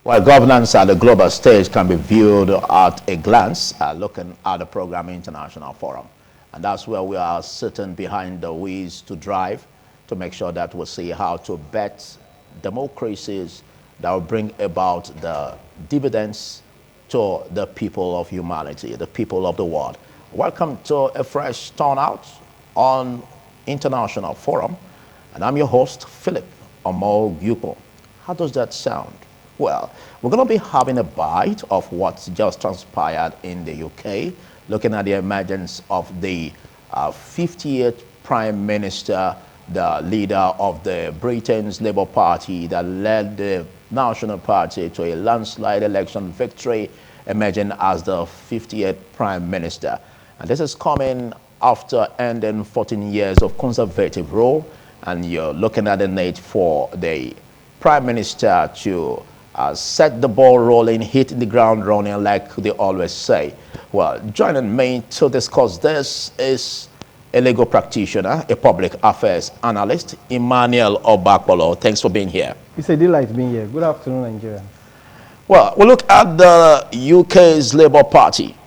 While governance at the global stage can be viewed at a glance, looking at the program International Forum. And that's where we are sitting behind the wheels to drive, to make sure that we see how to bet democracies that will bring about the dividends to the people of humanity, the people of the world. Welcome to a fresh turnout on International Forum. And I'm your host, Philip Omogyupo. How does that sound? Well, we're going to be having a bite of what's just transpired in the UK, looking at the emergence of the 50th Prime Minister, the leader of the Britain's Labour Party that led the National Party to a landslide election victory, emerging as the 50th Prime Minister. And this is coming after ending 14 years of conservative rule, and you're looking at the need for the Prime Minister to set the ball rolling, hit the ground running, like they always say. Well, joining me to discuss this is a legal practitioner, a public affairs analyst, EMERGENCE Obakpolo. Thanks for being here. It's a delight being here. Good afternoon, Nigeria. Well, we look at the UK's Labour Party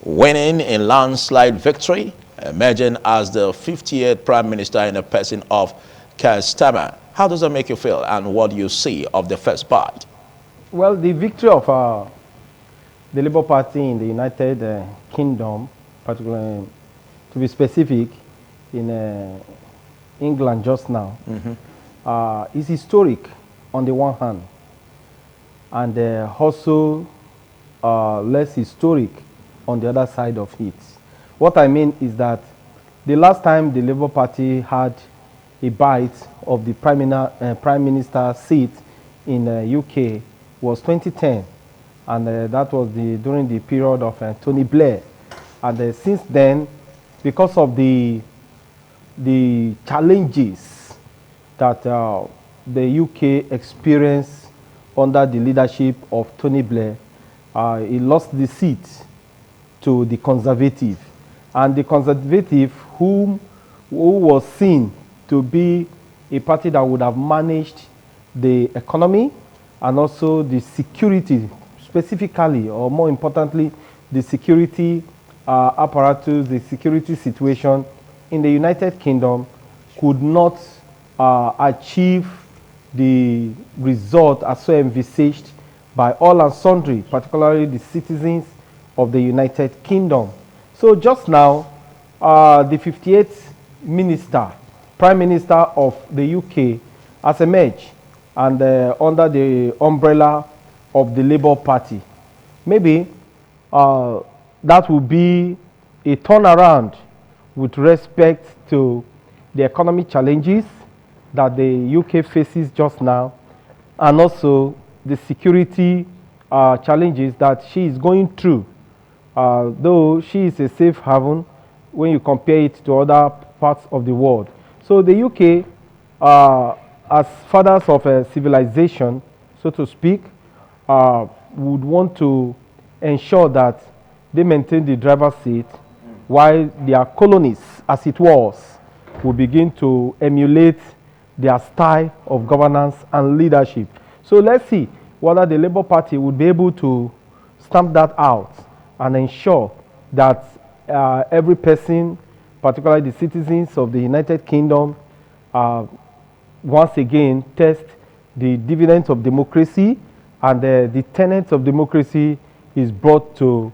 winning a landslide victory, emerging as the 50th Prime Minister in the person of Keir Starmer. How does that make you feel, and what do you see of the first part? Well, the victory of the Labour Party in the United Kingdom, particularly to be specific, in England just now, is historic on the one hand, and also less historic on the other side of it. What I mean is that the last time the Labour Party had a bite of the Prime Minister seat in UK was 2010, and that was during the period of Tony Blair. And since then, because of the challenges that the UK experienced under the leadership of Tony Blair, he lost the seat to the Conservative. And the Conservative, who was seen to be a party that would have managed the economy and also the security, specifically, or more importantly, the security apparatus, the security situation in the United Kingdom, could not achieve the result as so envisaged by all and sundry, particularly the citizens of the United Kingdom. So just now, the 58th Prime Minister of the UK has emerged, and under the umbrella of the Labour Party. Maybe that will be a turnaround with respect to the economic challenges that the UK faces just now, and also the security challenges that she is going through, though she is a safe haven when you compare it to other parts of the world. So the UK, as fathers of a civilization, so to speak, would want to ensure that they maintain the driver's seat while their colonies, as it was, will begin to emulate their style of governance and leadership. So let's see whether the Labour Party would be able to stamp that out and ensure that every person, particularly the citizens of the United Kingdom, once again test the dividends of democracy, and the tenets of democracy is brought to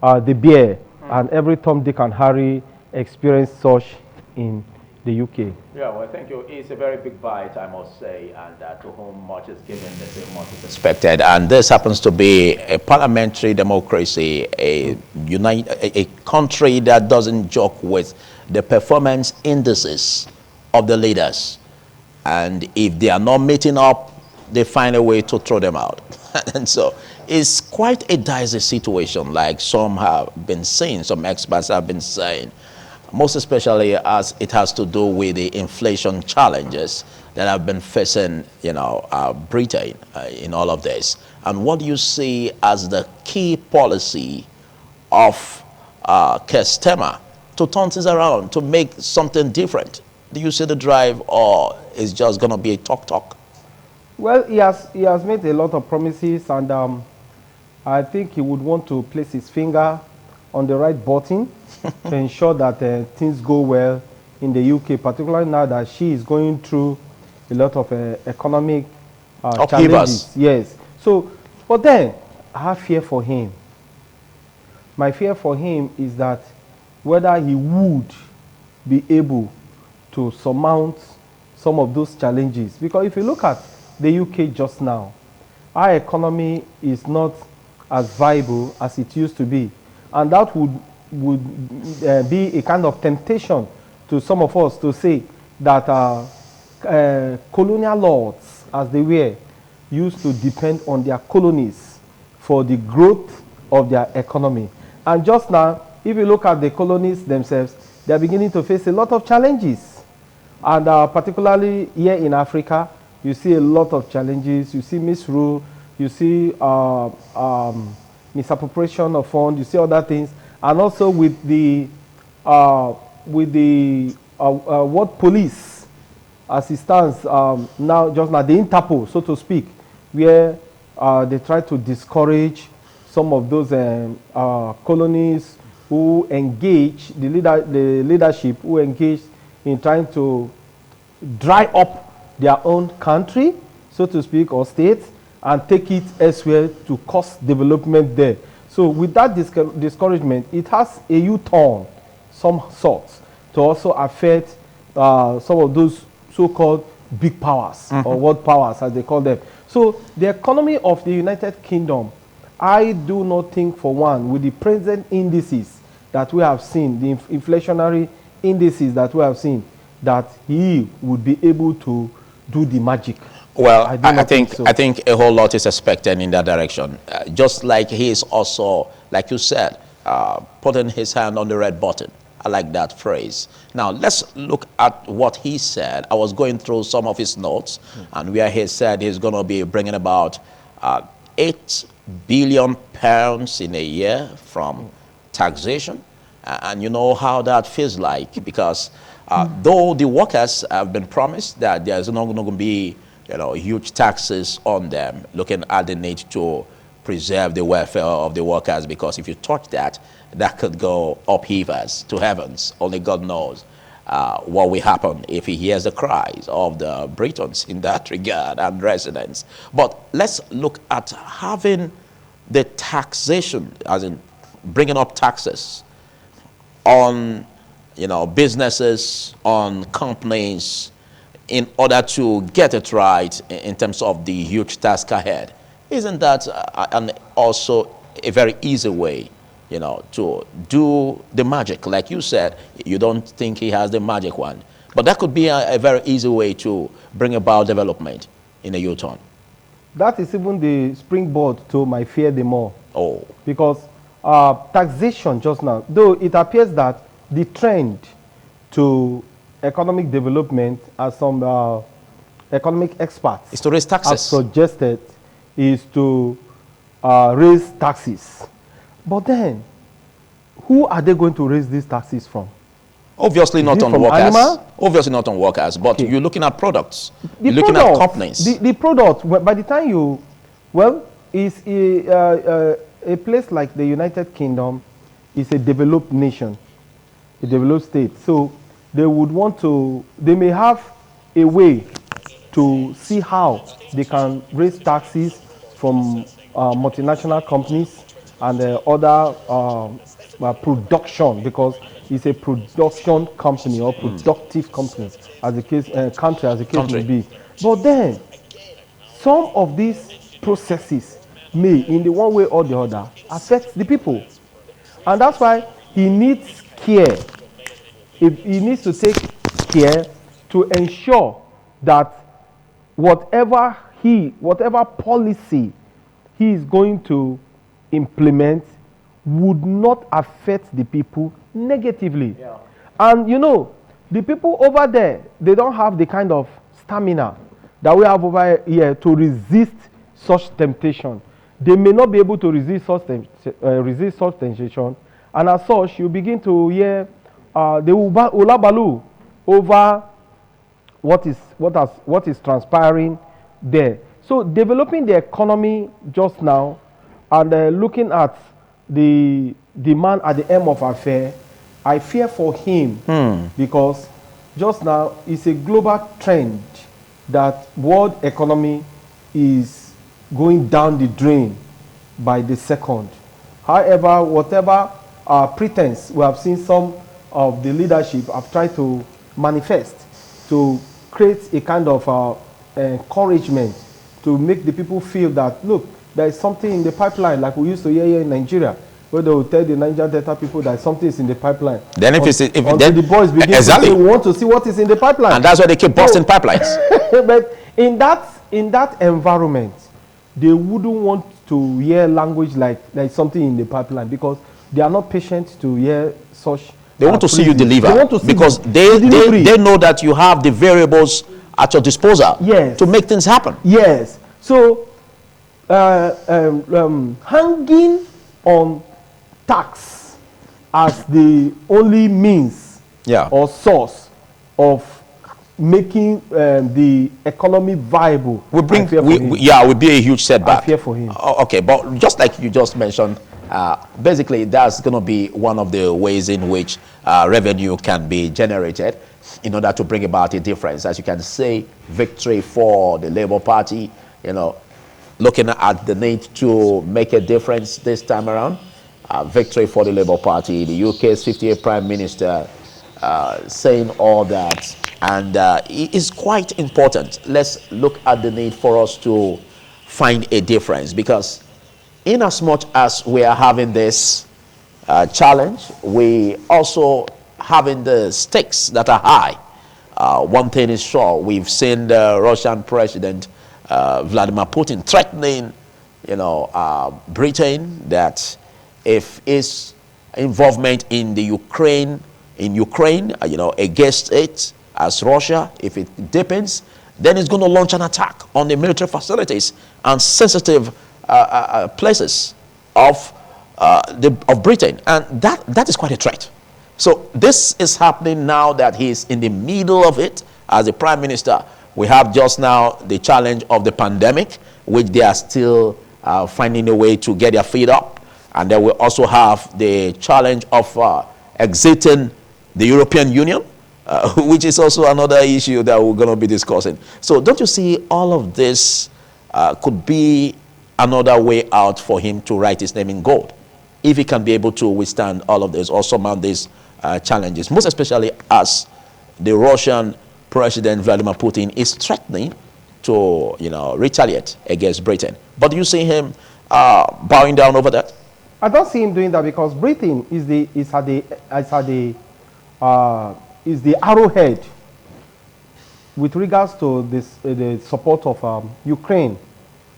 the bear, and every Tom, Dick and Harry experience such in the UK. Yeah, well, thank you. It's a very big bite, I must say, and to whom much is given, the same much is expected. And this happens to be a parliamentary democracy, a country that doesn't joke with the performance indices of the leaders. And if they are not meeting up, they find a way to throw them out. And so it's quite a dicey situation, like some have been saying, some experts have been saying, most especially as it has to do with the inflation challenges that have been facing, Britain in all of this. And what do you see as the key policy of Keir Starmer to turn things around, to make something different? Do you see the drive, or is just going to be a talk? Well, he has made a lot of promises, and I think he would want to place his finger on the right button to ensure that things go well in the UK, particularly now that she is going through a lot of economic challenges. Yes. So, but then I have fear for him. My fear for him is that whether he would be able to surmount some of those challenges. Because if you look at the UK just now, our economy is not as viable as it used to be. And that would be a kind of temptation to some of us to say that colonial lords, as they were, used to depend on their colonies for the growth of their economy. And just now, if you look at the colonies themselves, they are beginning to face a lot of challenges. And particularly here in Africa, you see a lot of challenges. You see misrule, you see misappropriation of funds, you see other things. And also with the what police, as it stands now, just now, the INT'L, so to speak, where they try to discourage some of those colonies who engage, the leadership who engage in trying to dry up their own country, so to speak, or state, and take it elsewhere to cause development there. So with that discouragement, it has a U-turn, some sorts, to also affect some of those so-called big powers, or world powers, as they call them. So the economy of the United Kingdom, I do not think, for one, with the present indices that we have seen, the inflationary indices that we have seen, that he would be able to do the magic. Well, I think a whole lot is expected in that direction. Just like he is also, like you said, putting his hand on the red button. I like that phrase. Now, let's look at what he said. I was going through some of his notes, and where he said he's going to be bringing about £8 billion in a year from taxation. And you know how that feels like, because though the workers have been promised that there's not going to be huge taxes on them, looking at the need to preserve the welfare of the workers, because if you touch that, that could go upheavers to heavens. Only God knows what will happen if he hears the cries of the Britons in that regard and residents. But let's look at having the taxation, as in bringing up taxes on businesses, on companies, in order to get it right in terms of the huge task ahead. Isn't that also a very easy way, to do the magic? Like you said, you don't think he has the magic wand, but that could be a very easy way to bring about development in a U-turn. That is even the springboard to my fear the more. Oh. Because taxation just now, though it appears that the trend to economic development, as some economic experts is to raise taxes, have suggested, is to raise taxes. But then, who are they going to raise these taxes from? Obviously not on workers. Animal? Obviously not on workers, but you're looking at products. You're looking at companies. The product, by the time you, is a place like the United Kingdom is a developed nation, a developed state. So they would want to, they may have a way to see how they can raise taxes from multinational companies and other production, because it's a production company or productive company, as the case, country as the case may be. But then, some of these processes may, in the one way or the other, affect the people. And that's why he needs care. He needs to take care to ensure that whatever policy he is going to implement would not affect the people negatively. Yeah. And the people over there, they don't have the kind of stamina that we have over here to resist such temptation. They may not be able to resist such temptation, and as such, you begin to hear the ulabalu over what is transpiring there. So developing the economy just now and looking at the man at the end of affair, I fear for him because just now it's a global trend that world economy is going down the drain by the second. However, whatever pretense we have seen some of the leadership have tried to manifest to create a kind of encouragement to make the people feel that, look, there is something in the pipeline, like we used to hear here in Nigeria, where they will tell the Niger Delta people that something is in the pipeline. Then if the boys begin to say, we want to see what is in the pipeline. And that's why they keep busting pipelines. But in that environment, they wouldn't want to hear language like there is something in the pipeline because they are not patient to hear such. They want to see you deliver. They want to see because they know that you have the variables at your disposal to make things happen. Yes. So hanging on tax as the only means or source of making the economy viable will be a huge setback. I fear for him. Okay, but just like you just mentioned, basically that's going to be one of the ways in which revenue can be generated in order to bring about a difference. As you can say, victory for the Labour Party, looking at the need to make a difference this time around. Victory for the Labour Party, the UK's 58th Prime Minister saying all that. And it is quite important. Let's look at the need for us to find a difference, because in as much as we are having this challenge, we also having the stakes that are high. One thing is sure, we've seen the Russian President Vladimir Putin threatening, Britain that if his involvement in the Ukraine, against it as Russia, if it deepens, then it's going to launch an attack on the military facilities and sensitive places of Britain, and that is quite a threat. So this is happening now that he's in the middle of it as a prime minister. We have just now the challenge of the pandemic, which they are still finding a way to get their feet up. And then we also have the challenge of exiting the European Union, which is also another issue that we're going to be discussing. So don't you see all of this could be another way out for him to write his name in gold, if he can be able to withstand all of this or surmount these challenges, most especially as the Russian President Vladimir Putin is threatening to, retaliate against Britain. But do you see him bowing down over that? I don't see him doing that, because Britain is the arrowhead with regards to this, the support of Ukraine,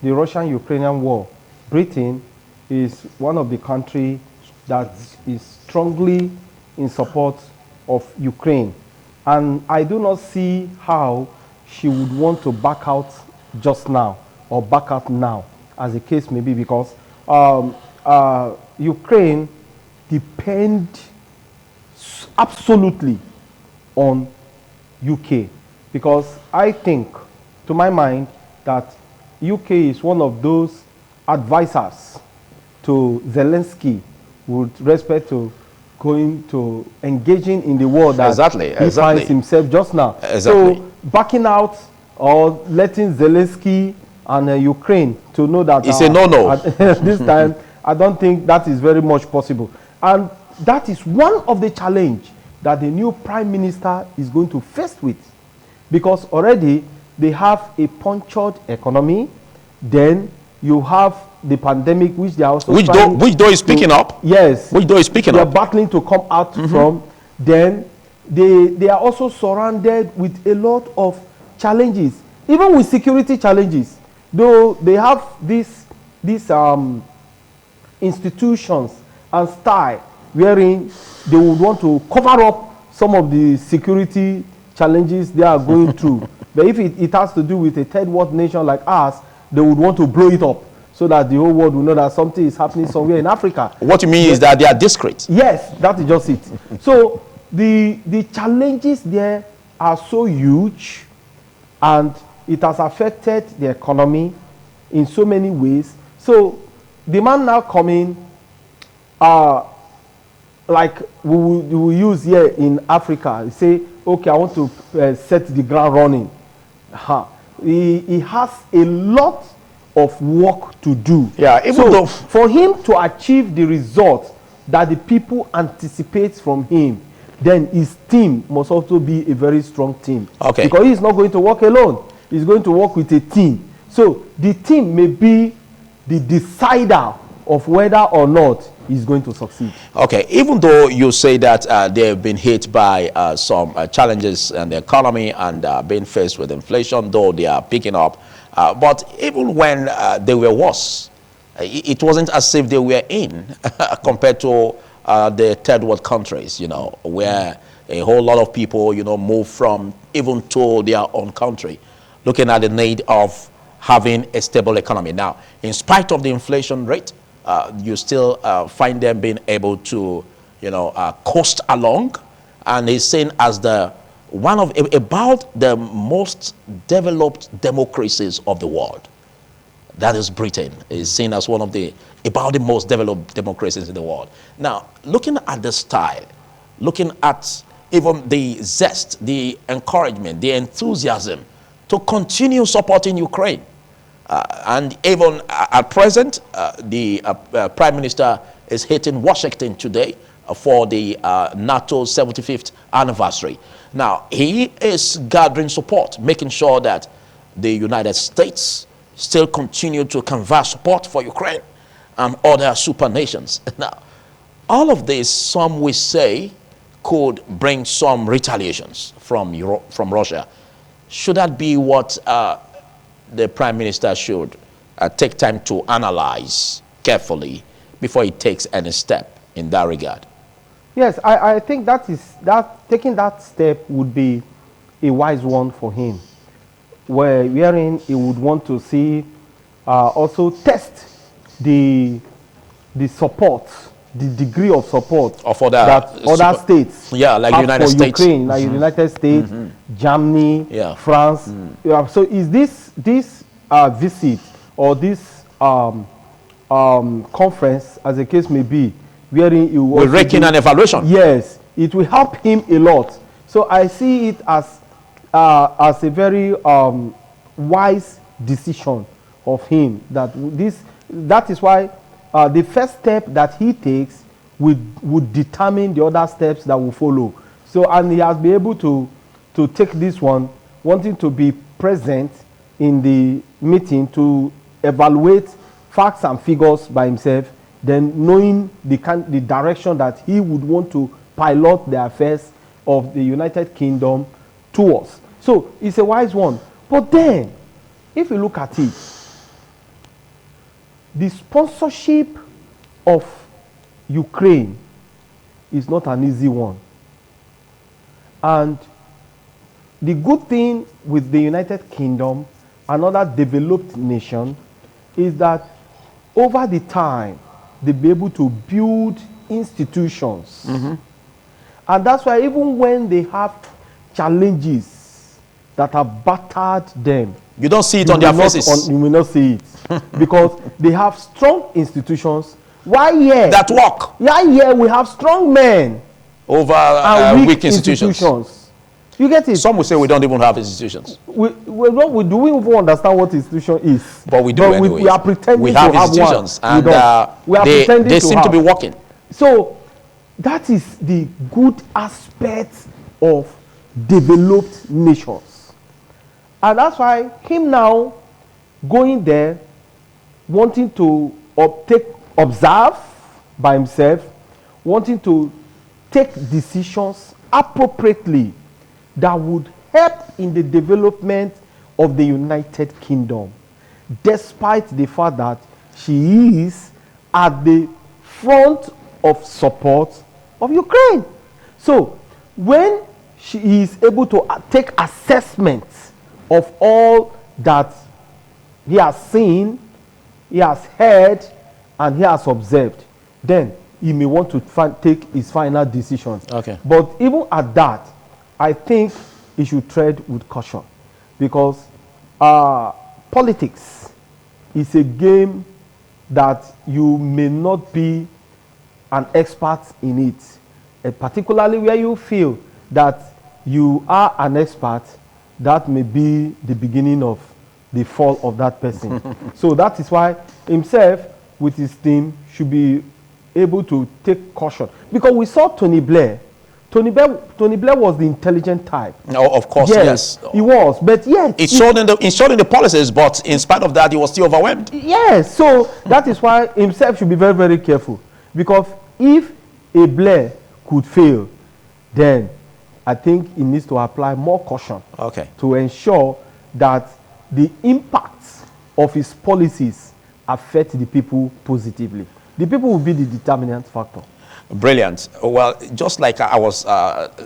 the Russian-Ukrainian war. Britain is one of the countries that is strongly in support of Ukraine. And I do not see how she would want to back out just now or back out now, as the case may be, because Ukraine depends absolutely on UK, because I think, to my mind, that UK is one of those advisors to Zelensky with respect to going to engaging in the war that he finds himself just now. So backing out or letting Zelensky and Ukraine to know that it's a no-no. This time, I don't think that is very much possible. And that is one of the challenge that the new prime minister is going to face with, because already they have a punctured economy. Then you have the pandemic, which they are also which door is picking up. Yes, which door is picking up. They are battling to come out from. Then they are also surrounded with a lot of challenges, even with security challenges. Though they have these institutions and style wherein they would want to cover up some of the security challenges they are going through. But if it has to do with a third world nation like us, they would want to blow it up so that the whole world will know that something is happening somewhere in Africa. What you mean is that they are discreet? Yes, that is just it. So the challenges there are so huge, and it has affected the economy in so many ways. So the man now coming, like we will use here in Africa, say, okay, I want to set the ground running. He has a lot of work to do. Yeah, even so though for him to achieve the result that the people anticipate from him, then his team must also be a very strong team. Okay. Because he's not going to work alone. He's going to work with a team. So the team may be the decider of whether or not he's going to succeed. Okay, even though you say that they've been hit by some challenges in the economy and being faced with inflation, though they are picking up, but even when they were worse, it wasn't as if they were in compared to the third world countries, you know, where a whole lot of people, you know, move from even to their own country, looking at the need of having a stable economy. Now, in spite of the inflation rate, you still find them being able to, you know, coast along, and is seen as the one of about the most developed democracies of the world. That is Britain, is seen as one of the about the most developed democracies in the world. Now, looking at the style, looking at even the zest, the encouragement, the enthusiasm to continue supporting Ukraine. And even at present, the Prime Minister is hitting Washington today for the NATO's 75th anniversary. Now, he is gathering support, making sure that the United States still continue to canvass support for Ukraine and other super nations. Now, all of this, some will say, could bring some retaliations from Russia. Should that be what the Prime Minister should take time to analyze carefully before he takes any step in that regard? Yes, I think taking that step would be a wise one for him, wherein he would want to see also test the support, the degree of support of other, that other states, yeah, like the United States, Ukraine, like United States, Germany, yeah, France. Yeah, so is this visit or this conference, as the case may be, wherein you will reckon an evaluation? Yes, it will help him a lot. So I see it as a very wise decision of him. That is why the first step that he takes would determine the other steps that will follow. So, and he has been able to take this one, wanting to be present in the meeting to evaluate facts and figures by himself, then knowing the direction that he would want to pilot the affairs of the United Kingdom towards. So it's a wise one. But then, if you look at it, the sponsorship of Ukraine is not an easy one. And the good thing with the United Kingdom, another developed nation, is that over the time, they'll be able to build institutions. And that's why even when they have challenges that have battered them, you don't see it on their faces. You will not see it. Because they have strong institutions. Why here? That work. Why here we have strong men over weak institutions. You get it? Some will say we don't even have institutions. We do we even understand what institution is? But we do anyway. We are pretending we have to have institutions, one. And they seem to be working. So that is the good aspect of developed nations. And that's why him now going there, wanting to observe by himself, wanting to take decisions appropriately that would help in the development of the United Kingdom, despite the fact that she is at the front of support of Ukraine. So when she is able to take assessments of all that he has seen, he has heard, and he has observed, then he may want to take his final decisions. Okay. But even at that, I think he should tread with caution, because politics is a game that you may not be an expert in it, particularly where you feel that you are an expert. That may be the beginning of the fall of that person. So that is why himself with his team should be able to take caution, because we saw Tony Blair. Tony Blair was the intelligent type. Oh, of course, yes. He was, but yet it showed in the policies, but in spite of that, he was still overwhelmed. Yes, so that is why himself should be very, very careful, because if a Blair could fail, then I think he needs to apply more caution, okay, to ensure that the impacts of his policies affect the people positively. The people will be the determinant factor. Brilliant. Well, just like I was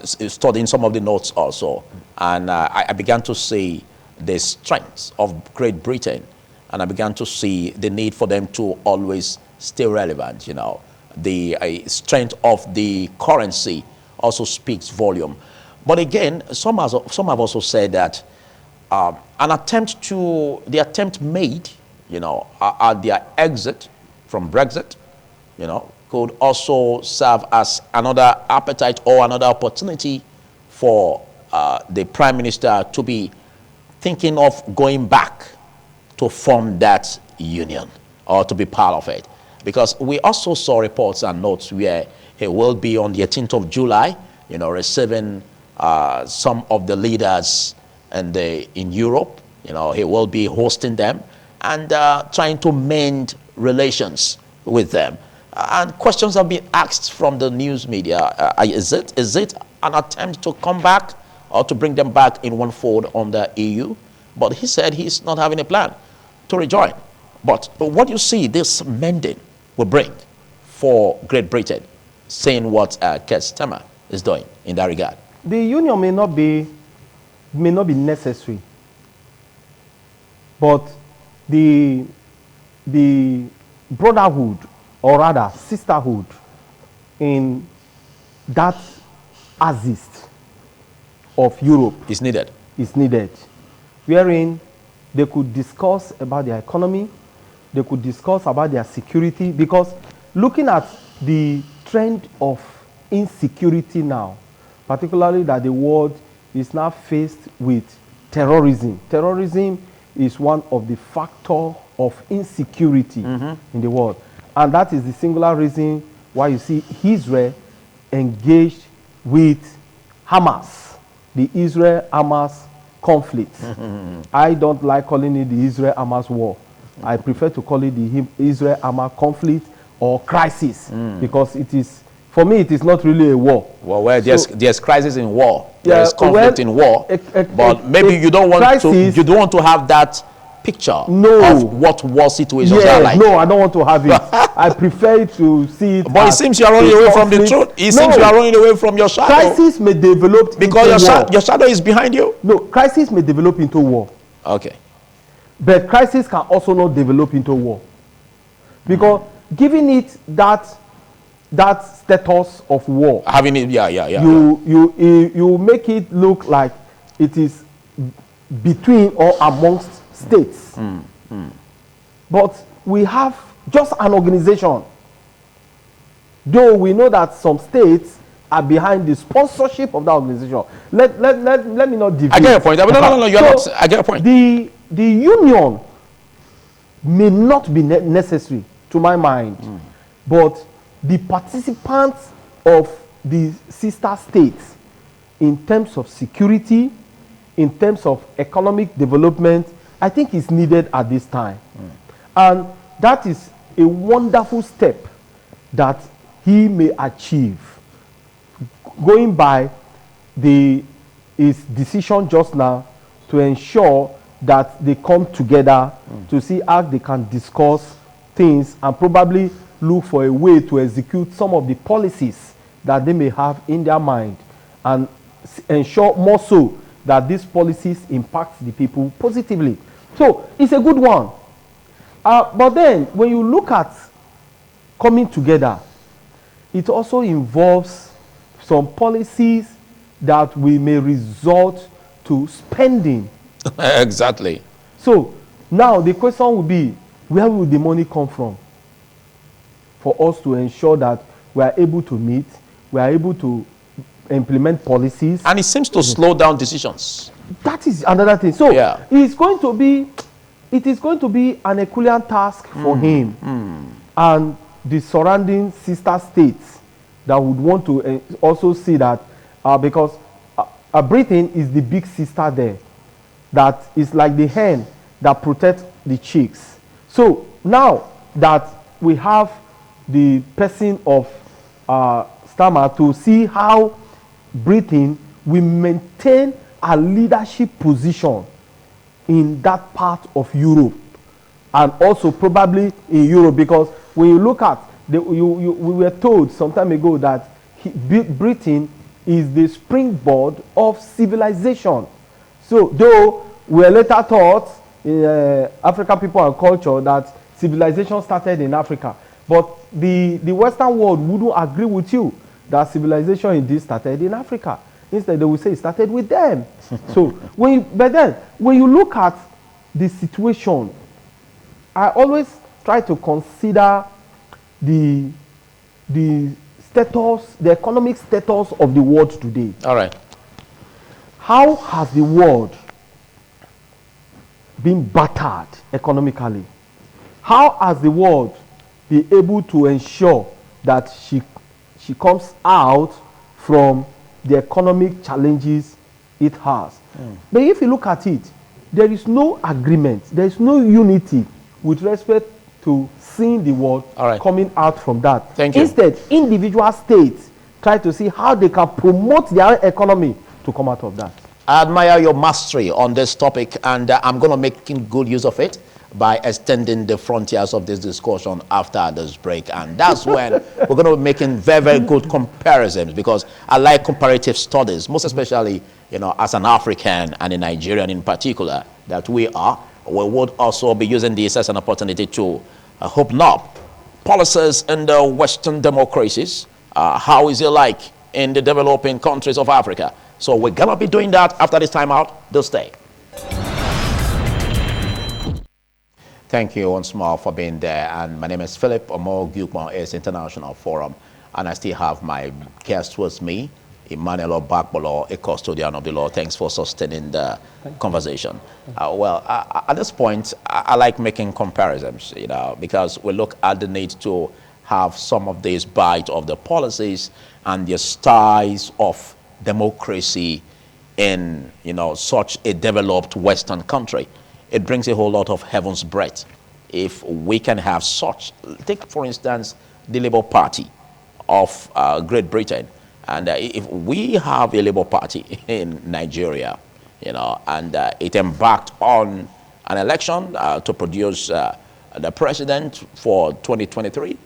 studying some of the notes also, and I began to see the strengths of Great Britain, and I began to see the need for them to always stay relevant. You know, the strength of the currency also speaks volume. But again, some have also said that the attempt made, you know, at their exit from Brexit, you know, could also serve as another appetite or another opportunity for the Prime Minister to be thinking of going back to form that union or to be part of it. Because we also saw reports and notes where he will be on the 18th of July, you know, receiving some of the leaders in Europe. You know, he will be hosting them and trying to mend relations with them. And questions have been asked from the news media. Is it an attempt to come back or to bring them back in one fold under EU? But he said he's not having a plan to rejoin. But what you see this mending will bring for Great Britain, saying what Keir Starmer is doing in that regard. The union may not be necessary, but the brotherhood, or rather sisterhood, in that axis of Europe is needed, wherein they could discuss about their economy, they could discuss about their security, because looking at the trend of insecurity now, particularly that the world is now faced with terrorism. Terrorism is one of the factors of insecurity in the world. And that is the singular reason why you see Israel engaged with Hamas, the Israel-Hamas conflict. I don't like calling it the Israel-Hamas war. I prefer to call it the Israel-Hamas conflict or crisis, because it is, for me, it is not really a war. Well, there's crisis in war, there's conflict in war, but maybe you don't want to have that picture of what war situations are like. No, I don't want to have it. I prefer to see it. But it seems you are running away from the truth. It seems you are running away from your shadow. Crisis may develop because your shadow is behind you. No, crisis may develop into war. Okay. But crisis can also not develop into war, because giving it that status of war, having it, you make it look like it is between or amongst states. But we have just an organization, though we know that some states are behind the sponsorship of that organization. Let me not deviate. I get your point. No, you're not. I get your point. The union may not be necessary to my mind, but the participants of the sister states in terms of security, in terms of economic development, I think is needed at this time. And that is a wonderful step that he may achieve, going by his decision just now to ensure that they come together to see how they can discuss things and probably look for a way to execute some of the policies that they may have in their mind, and ensure more so that these policies impact the people positively. So it's a good one. But then when you look at coming together, it also involves some policies that we may resort to spending. Exactly. So now the question will be, where will the money come from for us to ensure that we are able to meet, we are able to implement policies? And it seems to slow down decisions. That is another thing. So it's going to be, it is going to be an Herculean task for him and the surrounding sister states that would want to also see that, because Britain is the big sister there, that is like the hen that protects the chicks. So now that we have the person of Starmer to see how Britain will maintain a leadership position in that part of Europe, and also probably in Europe, because when you look at we were told some time ago that Britain is the springboard of civilization. So though we were later taught in African people and culture that civilization started in Africa, but the Western world wouldn't agree with you that civilization indeed started in Africa. Instead, they will say it started with them. So but then when you look at the situation, I always try to consider the status, the economic status of the world today. All right. How has the world been battered economically? How has the world been able to ensure that she comes out from the economic challenges it has? But if you look at it, there is no agreement, there is no unity with respect to seeing the world coming out from that. Thank you. Instead, individual states try to see how they can promote their economy to come out of that. I admire your mastery on this topic, and I'm going to make good use of it by extending the frontiers of this discussion after this break. And that's when we're going to be making very, very good comparisons, because I like comparative studies, most especially, you know, as an African and a Nigerian in particular, that we are. We would also be using this as an opportunity to open up policies in the Western democracies. How is it like in the developing countries of Africa? So we're going to be doing that after this time out. Do stay. Thank you once more for being there. And my name is Philip Omo-Gukman, is International Forum. And I still have my guest with me, Emmanuel Obagbolo, a custodian of the law. Thanks for sustaining the conversation. At this point, I like making comparisons, you know, because we look at the need to have some of these bite of the policies and the styles of democracy in, you know, such a developed Western country. It brings a whole lot of heaven's breath if we can have such. Take, for instance, the Labour Party of Great Britain. And if we have a Labour Party in Nigeria, you know, and it embarked on an election to produce the president for 2023,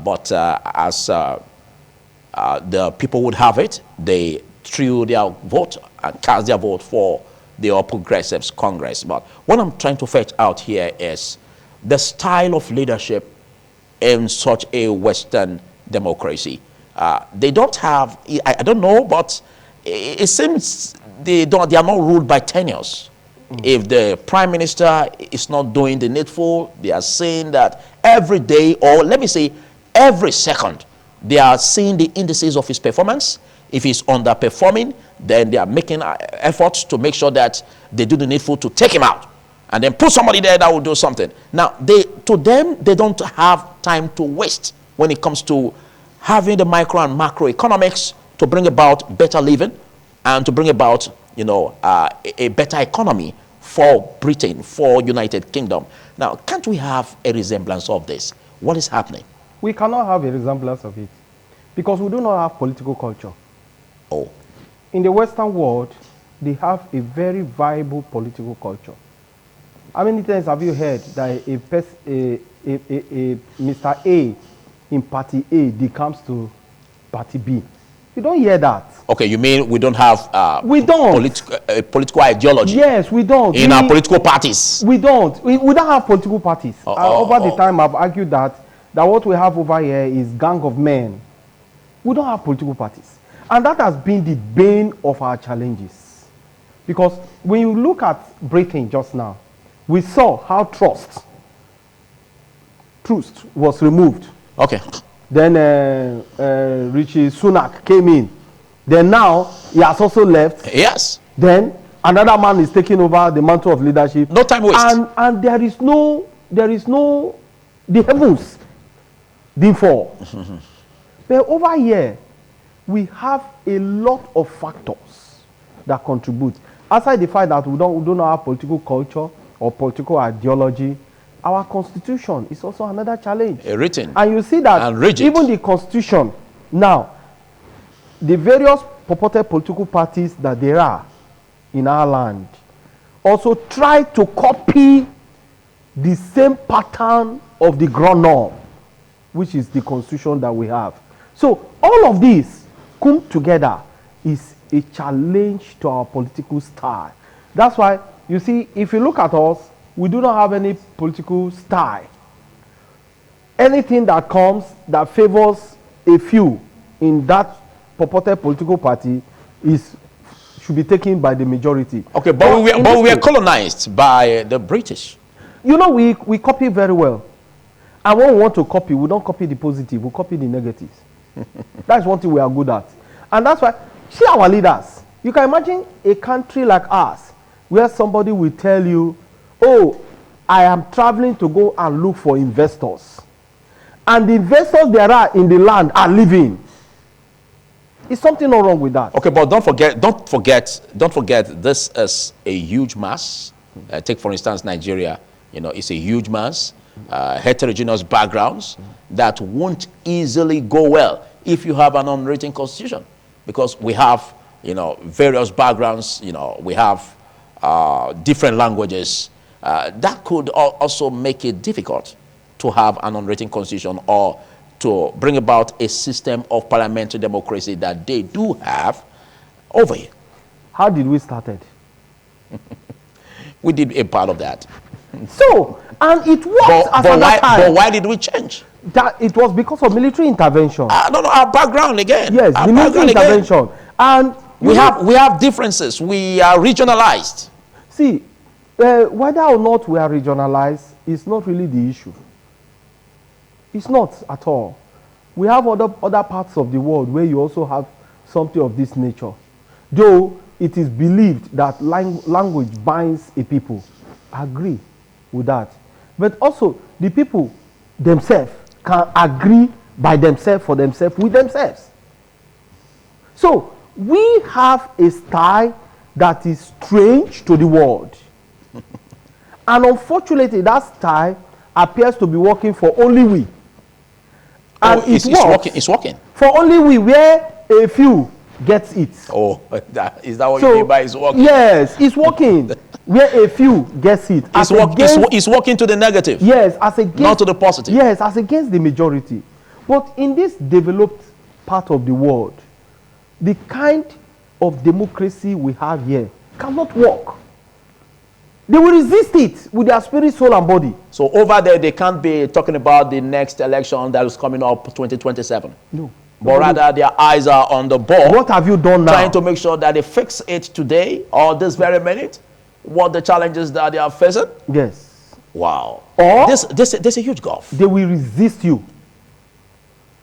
but as the people would have it, they threw their vote and cast their vote for the All Progressives Congress. But what I'm trying to fetch out here is the style of leadership in such a Western democracy. They don't have, I don't know, but it seems they are not ruled by tenures. If the prime minister is not doing the needful, they are saying that every day, or let me say every second, they are seeing the indices of his performance. If he's underperforming, then they are making efforts to make sure that they do the needful to take him out and then put somebody there that will do something. Now, to them, they don't have time to waste when it comes to having the micro and macro economics to bring about better living and to bring about, you know, a better economy for Britain, for United Kingdom. Now, can't we have a resemblance of this? What is happening? We cannot have a resemblance of it because we do not have political culture. Oh. In the Western world, they have a very viable political culture. How many times have you heard that a Mr. A in Party A decomes to Party B? You don't hear that. Okay, you mean we don't have we don't. Political ideology? Yes, we don't. In our political parties? We don't. We don't have political parties. Over the time, I've argued that what we have over here is gang of men. We don't have political parties. And that has been the bane of our challenges. Because when you look at Britain just now, We saw how trust was removed. Okay. Then Richie Sunak came in. Then now he has also left. Yes. Then another man is taking over the mantle of leadership. No time waste. And there is no, the heavens didn't fall. But over here, we have a lot of factors that contribute. Aside the fact that we don't have political culture or political ideology, our constitution is also another challenge. Written. And you see that even the constitution now, the various purported political parties that there are in our land also try to copy the same pattern of the ground norm, which is the constitution that we have. So all of this come together is a challenge to our political style. That's why, you see, if you look at us, we do not have any political style. Anything that comes that favors a few in that purported political party should be taken by the majority. Okay, but we were colonized by the British. You know, we copy very well. And when we want to copy, we don't copy the positive, we copy the negatives. That's one thing we are good at. And that's why, see our leaders. You can imagine a country like ours, where somebody will tell you, oh, I am traveling to go and look for investors. And the investors there are in the land are living. Is something not wrong with that? Okay, but don't forget, this is a huge mass. Take, for instance, Nigeria. You know, it's a huge mass, heterogeneous backgrounds that won't easily go well if you have an unwritten constitution, because we have, you know, various backgrounds. You know, we have different languages. That could also make it difficult to have an unwritten constitution or to bring about a system of parliamentary democracy that they do have over here. How did we start it? We did a part of that. So, and it was at that time. But why did we change? That it was because of military intervention. No, our background again. Yes, the military intervention. And we have differences. We are regionalized. See, whether or not we are regionalized is not really the issue. It's not at all. We have other parts of the world where you also have something of this nature. Though it is believed that language binds a people. I agree with that. But also, the people themselves can agree by themselves, for themselves, with themselves. So, we have a style that is strange to the world. And unfortunately, that style appears to be working for only we. And it's working. For only we, where a few gets it. Oh, is that what you mean by it's working? Yes, it's working. Where a few gets it. It's working to the negative. Yes, as against, not to the positive. Yes, as against the majority. But in this developed part of the world, the kind of democracy we have here cannot work. They will resist it with their spirit, soul, and body. So over there, they can't be talking about the next election that is coming up 2027. No. But rather, their eyes are on the ball. What have you done now? Trying to make sure that they fix it today or this very minute. What the challenges that they are facing. Yes. Wow. Or this a huge gulf. They will resist you.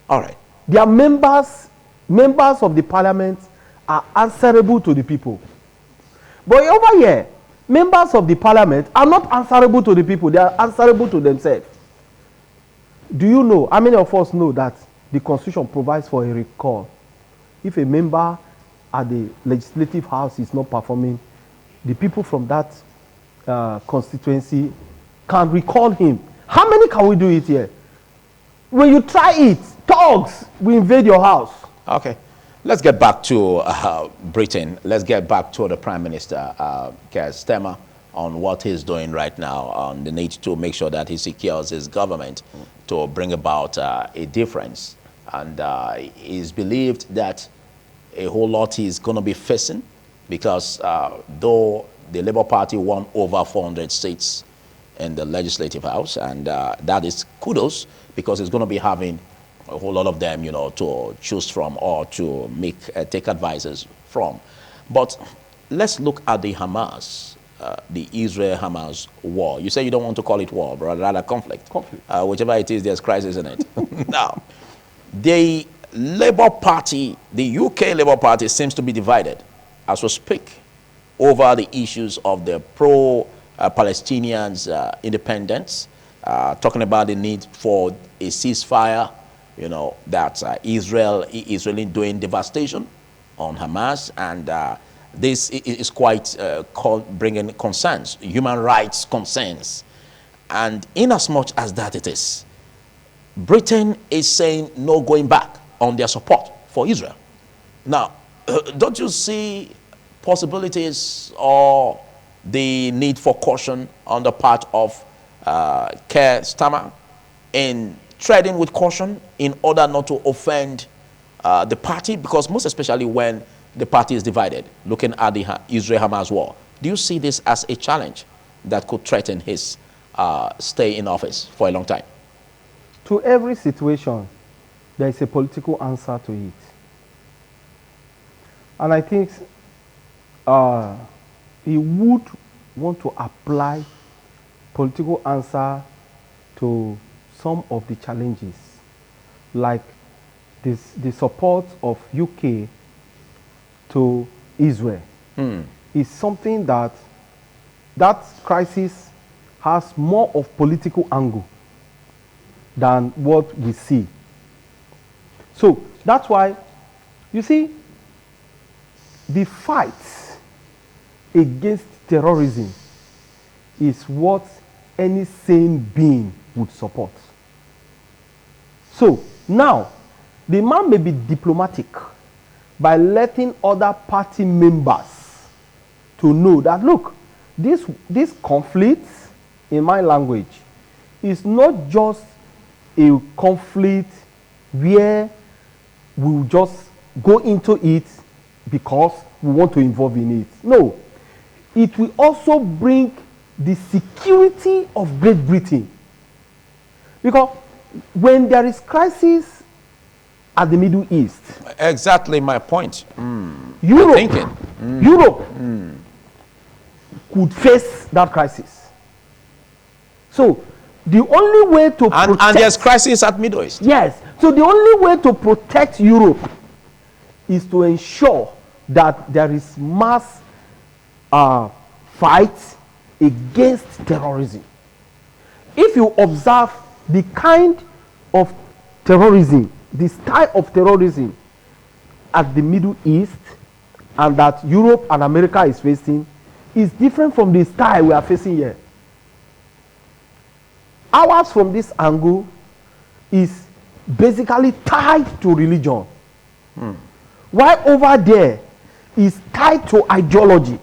All right. Their members of the parliament are answerable to the people. But over here, members of the parliament are not answerable to the people. They are answerable to themselves. Do you know, how many of us know that the constitution provides for a recall? If a member at the legislative house is not performing, the people from that constituency can recall him. How many can we do it here? When you try it, thugs will invade your house. Okay. Let's get back to Britain. Let's get back to the Prime Minister, Keir Starmer, on what he's doing right now, on the need to make sure that he secures his government to bring about a difference. And it's believed that a whole lot is going to be facing because though the Labour Party won over 400 seats in the Legislative House, and that is kudos because it's going to be having a whole lot of them, you know, to choose from or to take advices from. But let's look at the Hamas the Israel-Hamas war. You say you don't want to call it war, but rather conflict. Conflict. Whichever it is, there's crisis in it. Now, the Labour Party, the UK Labour Party seems to be divided as we speak over the issues of the pro-Palestinians independence, talking about the need for a ceasefire, you know, that Israel is really doing devastation on Hamas, and this is quite bringing concerns, human rights concerns. And in as much as that it is, Britain is saying no going back on their support for Israel. Now, don't you see possibilities or the need for caution on the part of Keir Starmer in treading with caution in order not to offend the party? Because most especially when the party is divided, looking at the Israel-Hamas war, do you see this as a challenge that could threaten his stay in office for a long time? To every situation, there is a political answer to it. And I think he would want to apply political answer to some of the challenges, like the support of UK to Israel is something that crisis has more of political angle than what we see. So that's why, you see, the fight against terrorism is what any sane being would support. So now, the man may be diplomatic by letting other party members to know that, look, this conflict, in my language, is not just a conflict where we'll just go into it because we want to involve in it. No, it will also bring the security of Great Britain. Because when there is crisis at the Middle East, exactly my point. Europe could face that crisis. So the only way to protect, and there's crisis at Middle East. Yes. So the only way to protect Europe is to ensure that there is mass fight against terrorism. If you observe the kind of terrorism, the style of terrorism at the Middle East and that Europe and America is facing is different from the style we are facing here. Ours, from this angle, is basically tied to religion. While over there is tied to ideology.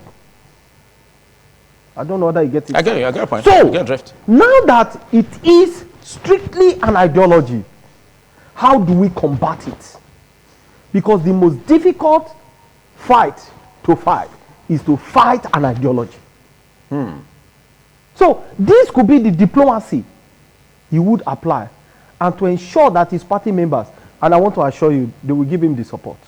I don't know whether you get it. I get it. I get a point. So, I get a drift. now that it is strictly an ideology, how do we combat it? Because the most difficult fight to fight is to fight an ideology. So this could be the diplomacy he would apply, and to ensure that his party members, and I want to assure you, they will give him the support.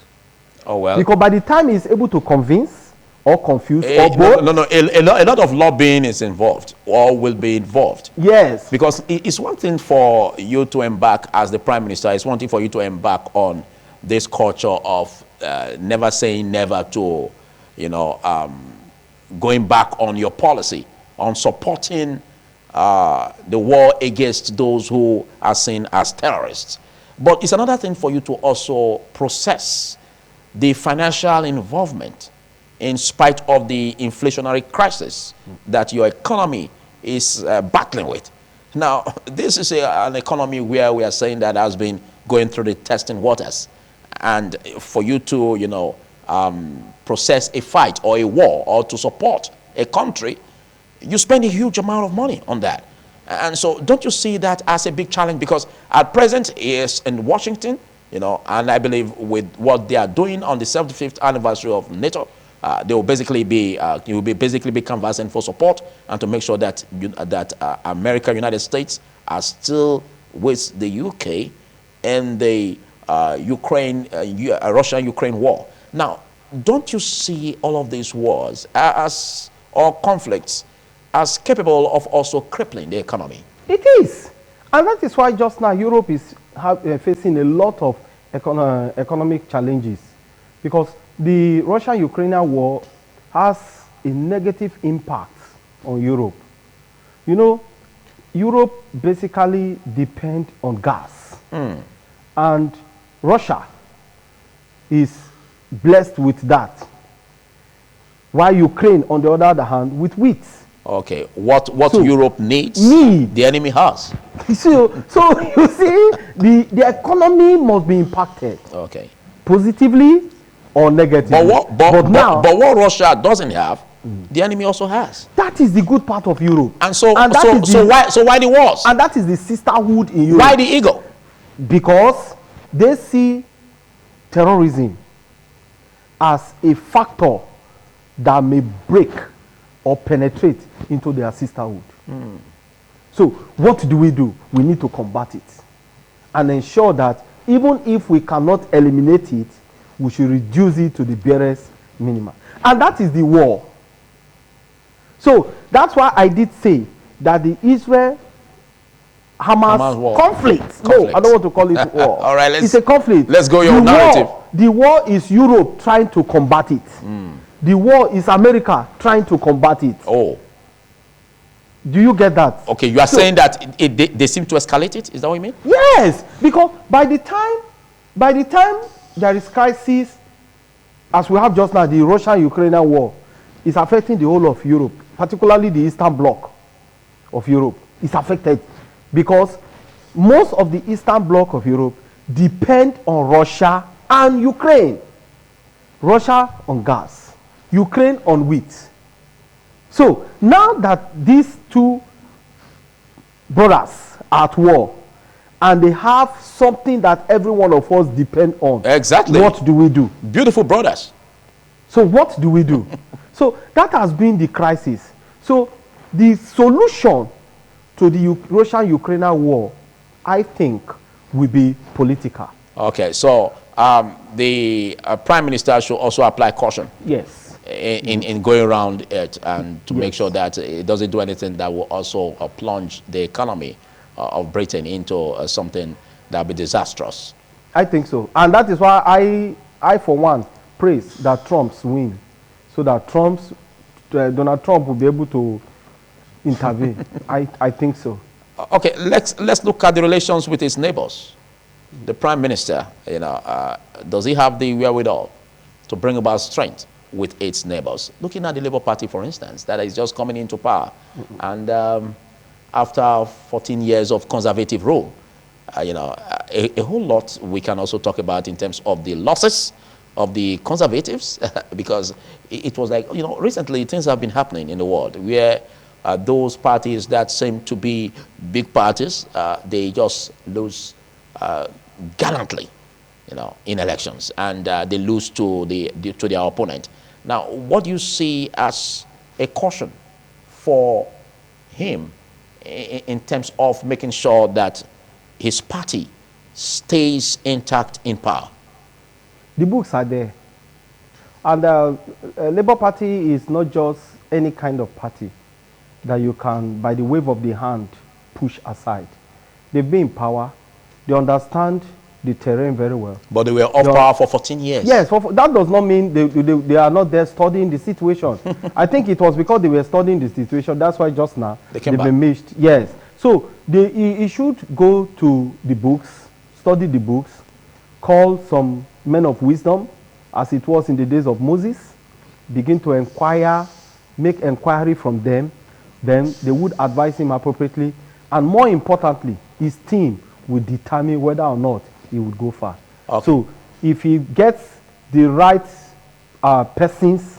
Oh, well. Because by the time he's able to convince or confuse or both. A lot of lobbying is involved or will be involved. Yes. Because it's one thing for you to embark as the prime minister. It's one thing for you to embark on this culture of never saying never to, going back on your policy, on supporting the war against those who are seen as terrorists. But it's another thing for you to also process the financial involvement in spite of the inflationary crisis that your economy is battling with. Now, this is an economy where we are saying that has been going through the testing waters. And for you to, process a fight or a war or to support a country, you spend a huge amount of money on that. And so don't you see that as a big challenge? Because at present is in Washington, and I believe with what they are doing on the 75th anniversary of NATO, they will basically be canvassing for support and to make sure that America, United States are still with the UK in the Russia-Ukraine war. Now, don't you see all of these wars as or conflicts as capable of also crippling the economy. It is. And that is why just now Europe is facing a lot of economic challenges, because the Russia-Ukrainian war has a negative impact on Europe. You know, Europe basically depends on gas. And Russia is blessed with that, while Ukraine, on the other hand, with wheat. Okay, what So, Europe needs, the enemy has. So you see, the economy must be impacted. Okay. Positively or negatively. But what Russia doesn't have, the enemy also has. That is the good part of Europe. And so that why the wars? And that is the sisterhood in Europe. Why the ego? Because they see terrorism as a factor that may break or penetrate into their sisterhood. So what do? We need to combat it and ensure that even if we cannot eliminate it, we should reduce it to the barest minimum. And that is the war. So that's why I did say that the Israel-Hamas conflict. No, I don't want to call it war. All right, it's a conflict. Let's go your narrative. The war is Europe trying to combat it. The war is America trying to combat it. Oh. Do you get that? Okay, you are saying that they seem to escalate it? Is that what you mean? Yes, because by the time there is crisis, as we have just now, the Russian-Ukrainian war is affecting the whole of Europe, particularly the Eastern Bloc of Europe. Is affected because most of the Eastern Bloc of Europe depend on Russia and Ukraine. Russia on gas, Ukraine on wheat. So now that these two brothers are at war and they have something that every one of us depend on. Exactly. What do we do? Beautiful brothers. So what do we do? So that has been the crisis. So the solution to the Russian-Ukrainian war, I think, will be political. Okay, so the Prime Minister should also apply caution. Yes. In going around it and to make sure that it doesn't do anything that will also plunge the economy of Britain into something that will be disastrous. I think so. And that is why I for one, praise that Trump's win, so that Donald Trump will be able to intervene. I think so. Okay, let's look at the relations with his neighbors. The Prime Minister, does he have the wherewithal to bring about strength with its neighbors? Looking at the Labour Party, for instance, that is just coming into power, and after 14 years of conservative rule, a whole lot we can also talk about in terms of the losses of the conservatives, because it was like, recently things have been happening in the world where those parties that seem to be big parties, they just lose gallantly, in elections, and they lose to their opponent. Now, what do you see as a caution for him in terms of making sure that his party stays intact in power? The books are there. And Labour Party is not just any kind of party that you can, by the wave of the hand, push aside. They've been in power. They understand the terrain very well. But they were off power for 14 years. Yes, that does not mean they are not there studying the situation. I think it was because they were studying the situation. That's why just now they've been missed. Yes. So he should go to the books, study the books, call some men of wisdom, as it was in the days of Moses, begin to inquire, make inquiry from them. Then they would advise him appropriately. And more importantly, his team will determine whether or not he would go far. Okay. So if he gets the right persons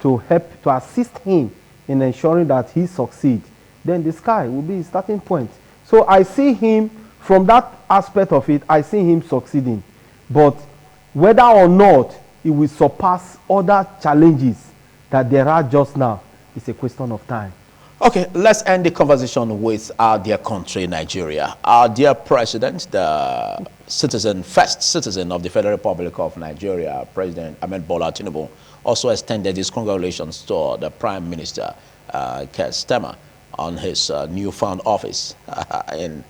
to help, to assist him in ensuring that he succeeds, then the sky will be his starting point. So I see him, from that aspect of it, I see him succeeding. But whether or not he will surpass other challenges that there are just now is a question of time. Okay, let's end the conversation with our dear country, Nigeria. Our dear president, the first citizen of the Federal Republic of Nigeria, President Ahmed Bola Tinubu, also extended his congratulations to the Prime Minister, Keir Starmer, on his newfound office in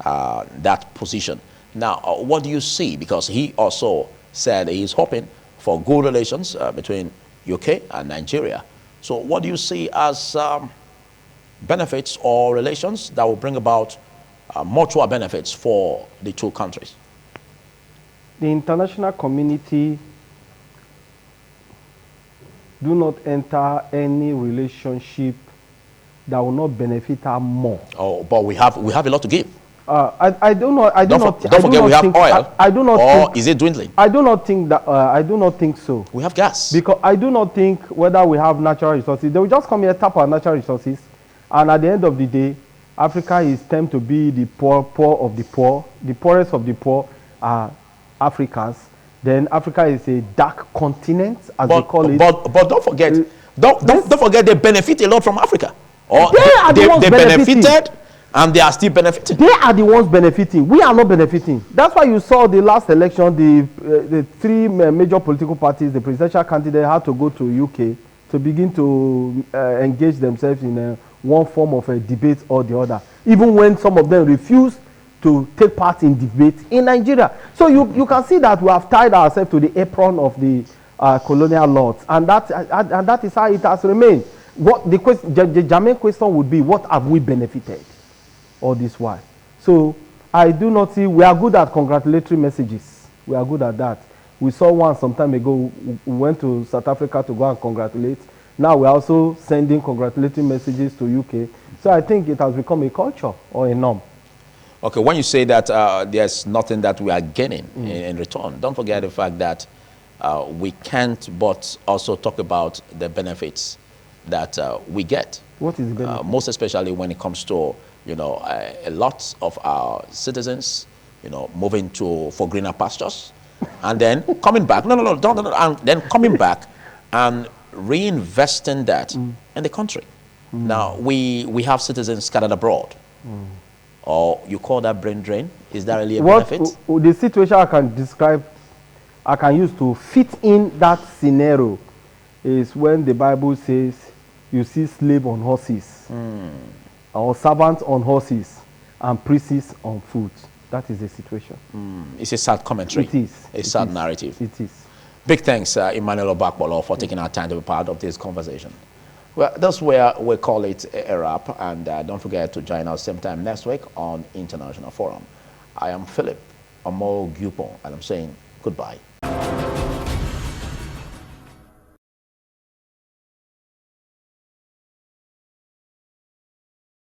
that position. Now, what do you see? Because he also said he's hoping for good relations between UK and Nigeria. So what do you see as benefits or relations that will bring about mutual benefits for the two countries? The international community do not enter any relationship that will not benefit her more. Oh, but we have a lot to give. I don't know. Don't forget we have oil. I do not or think, is it dwindling? I do not think that. I do not think so. We have gas. Because I do not think whether we have natural resources. They will just come here, tap our natural resources, and at the end of the day, Africa is tend to be the poor of the poor. The poorest of the poor are Africans. Then Africa is a dark continent, as they call it. But don't forget, don't forget they benefit a lot from Africa. Or they benefited and they are still benefiting. They are the ones benefiting. We are not benefiting. That's why you saw the last election, the three major political parties, the presidential candidate had to go to UK to begin to engage themselves in one form of a debate or the other, even when some of them refused to take part in debate in Nigeria. So you can see that we have tied ourselves to the apron of the colonial lords, and that is how it has remained. What the germane question would be, what have we benefited all this while? So I do not see. We are good at congratulatory messages. We are good at that. We saw one some time ago. We went to South Africa to go and congratulate. Now we're also sending congratulatory messages to UK. So I think it has become a culture or a norm. Okay, when you say that there's nothing that we are gaining in return, don't forget the fact that we can't but also talk about the benefits that we get. What is the benefit? Most especially when it comes to, a lot of our citizens, moving for greener pastures, and then coming back. And then coming back and reinvesting that in the country. Now we have citizens scattered abroad. Or you call that brain drain? Is that really a benefit? The situation I can describe, I can use to fit in that scenario is when the Bible says you see slaves on horses, or servants on horses, and priests on foot. That is the situation. It's a sad commentary. It is. A sad narrative. It is. Big thanks, Emmanuel Obakbolo, for taking our time to be part of this conversation. Well, that's where we call it a wrap, and don't forget to join us same time next week on International Forum. I am Philip Omo Gupon, and I'm saying goodbye.